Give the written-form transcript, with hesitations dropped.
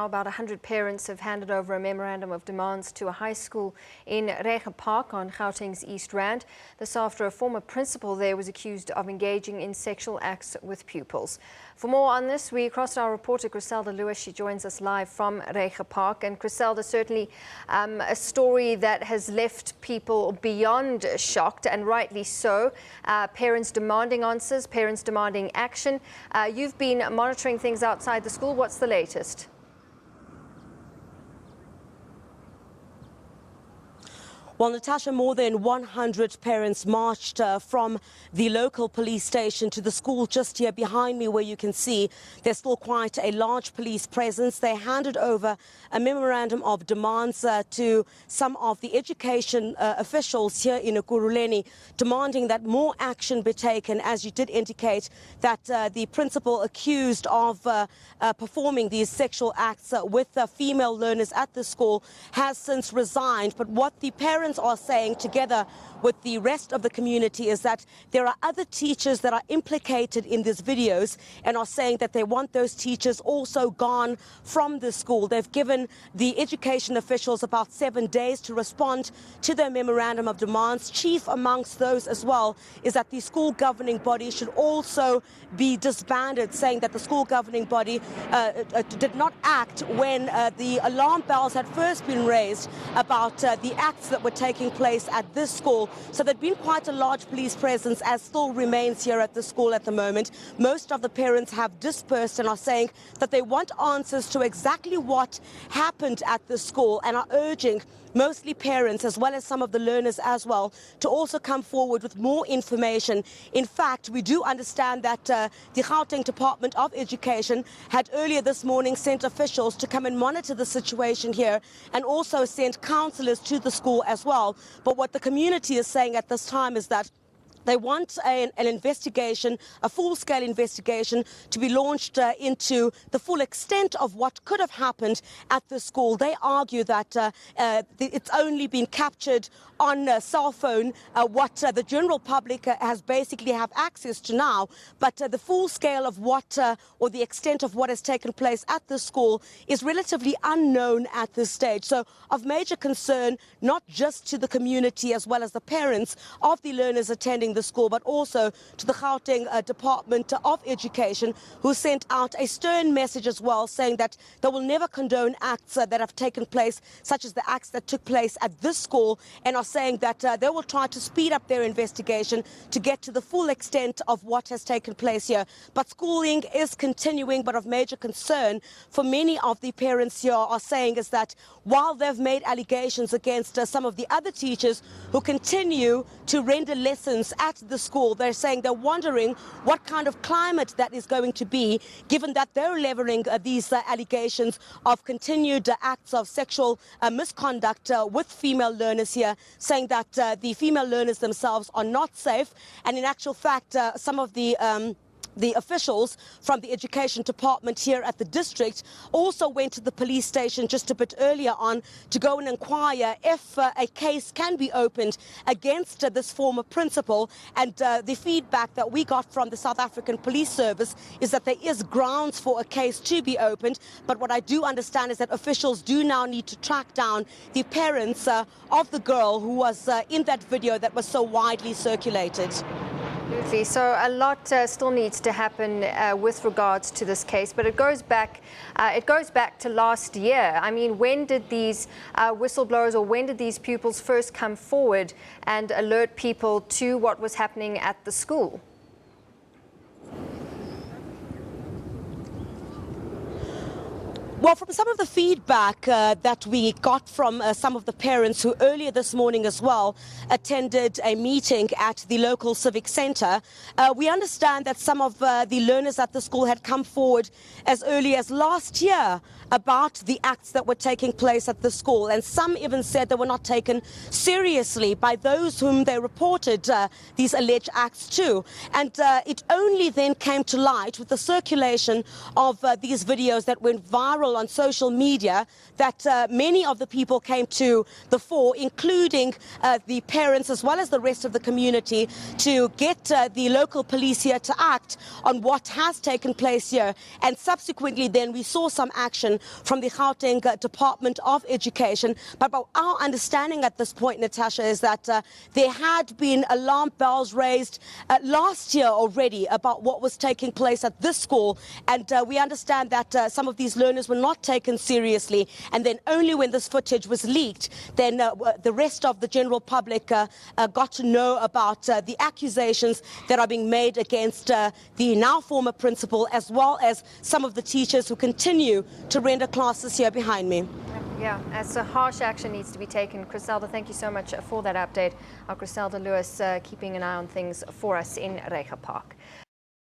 About 100 parents have handed over a memorandum of demands to a high school in Reiger Park on Gauteng's East Rand. This after a former principal there was accused of engaging in sexual acts with pupils. For more on this, we crossed our reporter Chriselda Lewis. She joins us live from Reiger Park. And Chriselda, certainly a story that has left people beyond shocked, and rightly so. Parents demanding answers, parents demanding action. You've been monitoring things outside the school. What's the latest? Well, Natasha, more than 100 parents marched from the local police station to the school just here behind me, where you can see there's still quite a large police presence. They handed over a memorandum of demands to some of the education officials here in Ekurhuleni, demanding that more action be taken, as you did indicate, that the principal accused of performing these sexual acts with female learners at the school has since resigned. But what the parents are saying, together with the rest of the community, is that there are other teachers that are implicated in these videos and are saying that they want those teachers also gone from the school. They've given the education officials about 7 days to respond to their memorandum of demands. Chief amongst those as well is that the school governing body should also be disbanded, saying that the school governing body did not act when the alarm bells had first been raised about the acts that were taking place at this school. So there'd been quite a large police presence, as still remains here at the school at the moment. Most of the parents have dispersed and are saying that they want answers to exactly what happened at the school, and are urging mostly parents, as well as some of the learners as well, to also come forward with more information. In fact, we do understand that the Gauteng Department of Education had earlier this morning sent officials to come and monitor the situation here, and also sent counsellors to the school as well. But what the community is saying at this time is that they want an investigation, a full-scale investigation, to be launched into the full extent of what could have happened at the school. They argue that it's only been captured on a cell phone, what the general public has basically have access to now. But the full scale of what, or the extent of what has taken place at the school, is relatively unknown at this stage. So of major concern, not just to the community as well as the parents of the learners attending the school, but also to the Gauteng Department of Education, who sent out a stern message as well, saying that they will never condone acts that have taken place, such as the acts that took place at this school, and are saying that they will try to speed up their investigation to get to the full extent of what has taken place here. But schooling is continuing, but of major concern for many of the parents here are saying is that while they've made allegations against some of the other teachers who continue to render lessons at the school, they're saying they're wondering what kind of climate that is going to be, given that they're levelling these allegations of continued acts of sexual misconduct with female learners here, saying that the female learners themselves are not safe. And in actual fact, some of the officials from the education department here at the district also went to the police station just a bit earlier on to go and inquire if a case can be opened against this former principal. And the feedback that we got from the South African Police Service is that there is grounds for a case to be opened. But what I do understand is that officials do now need to track down the parents of the girl who was in that video that was so widely circulated. Absolutely. So a lot still needs to happen with regards to this case, but it goes back to last year. I mean, when did these whistleblowers, or when did these pupils first come forward and alert people to what was happening at the school? Well, from some of the feedback that we got from some of the parents who earlier this morning as well attended a meeting at the local civic centre, we understand that some of the learners at the school had come forward as early as last year about the acts that were taking place at the school, and some even said they were not taken seriously by those whom they reported these alleged acts to. And it only then came to light with the circulation of these videos that went viral on social media that many of the people came to the fore, including the parents as well as the rest of the community, to get the local police here to act on what has taken place here. And subsequently then we saw some action from the Gauteng Department of Education. But our understanding at this point, Natasha, is that there had been alarm bells raised last year already about what was taking place at this school. And we understand that some of these learners were not taken seriously. And then only when this footage was leaked, then the rest of the general public got to know about the accusations that are being made against the now former principal, as well as some of the teachers who continue to render classes here behind me. Yeah, as harsh action needs to be taken. Chriselda, thank you so much for that update. Our Chriselda Lewis keeping an eye on things for us in Reiger Park.